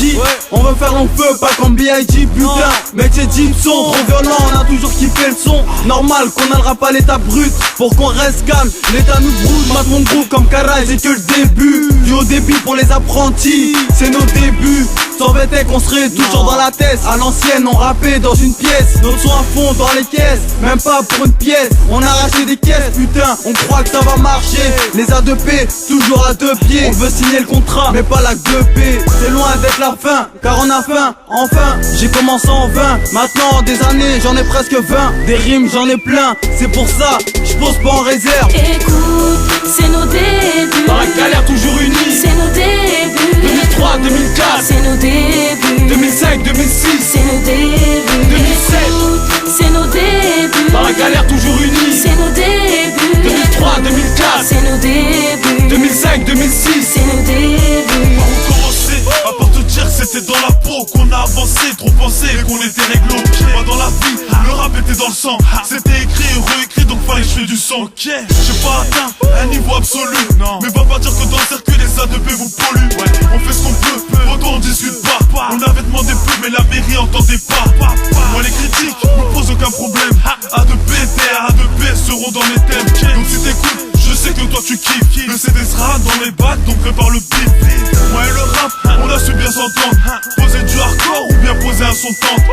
B.I.G. On veut faire long feu, pas comme B.I.G. Putain, métier Gibson, trop violent, on a toujours kiffé le son. Normal qu'on a le rap à l'état brut, pour qu'on reste calme, l'état nous broute. Mate mon groupe comme Karai, j'ai que le début. Du haut débit pour les apprentis, c'est nos débuts. Sans vêtements qu'on serait toujours dans la tête. À l'ancienne, on rappait dans une pièce. Nos sons à fond dans les caisses, même pas pour une pièce. On a arraché des caisses, putain, on croit que ça va marcher. Les A2P, toujours à deux pieds. On veut signer le contrat, mais pas la 2P. C'est loin d'être la fin, car on a faim. Enfin, j'ai commencé en 20. Maintenant, des années, j'en ai presque 20. Des rimes, j'en ai plein. C'est pour ça, je pose pas en réserve. Écoute, c'est nos débuts. Dans la galère, toujours unis. C'est nos débuts. 2003, 2004. C'est nos débuts. 2005, 2006. C'est nos débuts. 2007. Écoute, c'est nos débuts. Dans la galère, toujours unis. C'est nos débuts. 2003, 2004. C'est nos débuts. 2005, 2006. C'est nos débuts. On commençait, à part te dire que c'était dans la peau qu'on a avancé, trop pensé qu'on était réglo. Moi dans la vie, le rap était dans le sang. C'était écrit et réécrit, donc fallait que je fais du son. J'ai pas atteint un niveau absolu, mais va pas dire que dans le circuit les A2P vous polluent. On fait ce qu'on peut, autant on discute pas. On avait demandé plus, mais la mairie entendait pas. Moi les critiques me posent aucun problème. A2P, A2P seront dans mes thèmes. Donc si t'écoutes, je sais que toi tu kiffes. Le CD sera dans les bacs, donc prépare le beat. Moi et le rap, on a su bien s'entendre. Poser du hardcore ou bien poser un son tente.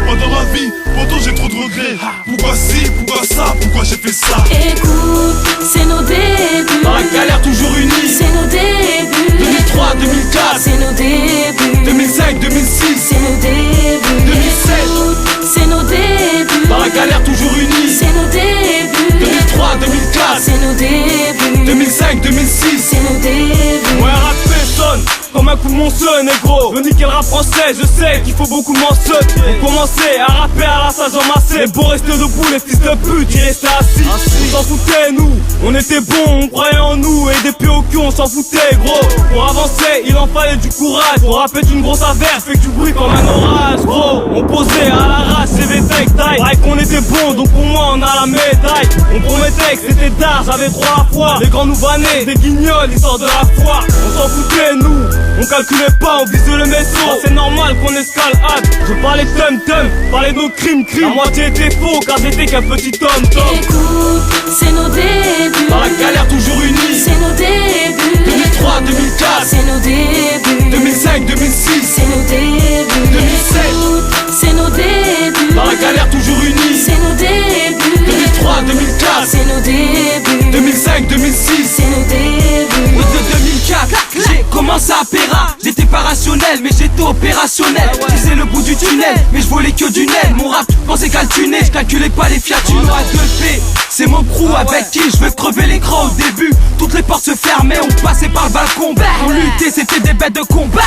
Moi dans ma vie, pourtant j'ai trop de regrets. Pourquoi si, pourquoi ça, pourquoi j'ai fait ça? Écoute, c'est nos débuts. Dans la galère, toujours unis. C'est nos débuts. 2003, 2004. C'est nos débuts. 2005, 2006. C'est nos débuts. 2007. Écoute, c'est nos débuts. Dans la galère, toujours unis. C'est nos débuts. 2003, 2004. C'est nos débuts. 2005, 2006. C'est nos débuts. Ouais, rap sonne comme un coup de monceau, négro. Je niquer le rap français, je sais qu'il faut beaucoup mentionner. On commençait à rapper à la sage emassée. Mais pour rester debout, les fils de pute, ils restaient assis. On s'en foutait, nous, on était bons, on croyait en nous. Et des pieds au cul, on s'en foutait, gros. Pour avancer, il en fallait du courage. Pour rapper d'une grosse averse, fait du bruit comme un orage, gros. On posait à l'arrache, CV tech taille. Ouais, qu'on était bons, donc pour moi, on a la médaille. On promettait que c'était tard, j'avais 3 fois. Les grands nous vannaient, des guignols, ils sortent de la foire. On s'en foutait, nous. On calculait pas, on visait le métro. C'est normal qu'on escalade. Je parlais tum-tum, parlais de nos crimes. La moitié était faux car j'étais qu'un petit tom-tom. Écoute, c'est nos débuts. Dans la galère, toujours unis. C'est nos débuts. 2003, 2004. C'est nos débuts. 2005, 2006. C'est nos débuts. 2007. Écoute, c'est nos débuts. Dans la galère, toujours unis. C'est nos débuts. 2003, 2004. C'est nos débuts. 2005, 2006. C'est nos débuts. Août de 2004, j'ai commencé à Péra. J'étais pas rationnel, mais j'étais opérationnel. Je disais le bout du tunnel, mais je volais que du nez. Mon rap, je pensais qu'à le tuner, je calculais pas les fiatures à 2P. C'est mon crew avec qui je veux crever l'écran au début. Toutes les portes se fermaient, on passait par le balcon. On luttait, c'était des bêtes de combat.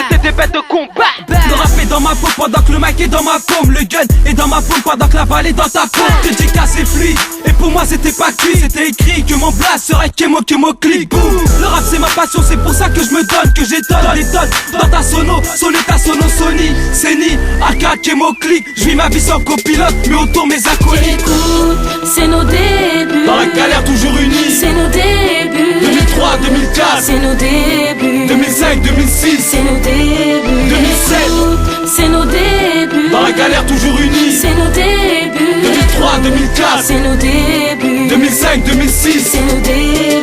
C'était des bêtes de combat. Le rap est dans ma peau pendant que le mic est dans ma paume. Le gun est dans ma paume pendant que la balle est dans ta paume. Que j'ai cassé fluide, et pour moi c'était pas cuit. C'était écrit que mon blast serait kémo clic. Boum. Le rap c'est ma passion, c'est pour ça que je me donne, que j'étonne les tonnes. Dans ta sono, sonner ta sono Sony. C'est ni AK kémo clic. Je vis ma vie sans copilote, mais autour mes acolytes. Écoute, c'est nos débuts. Dans la galère, toujours unis. C'est nos débuts. 2003, 2004. C'est nos débuts. 2005, 2006. C'est nos débuts. 2007. Écoute, c'est nos débuts. Dans la galère, toujours unis. C'est nos débuts. 2003, 2004. C'est nos débuts. 2005, 2006. C'est nos débuts.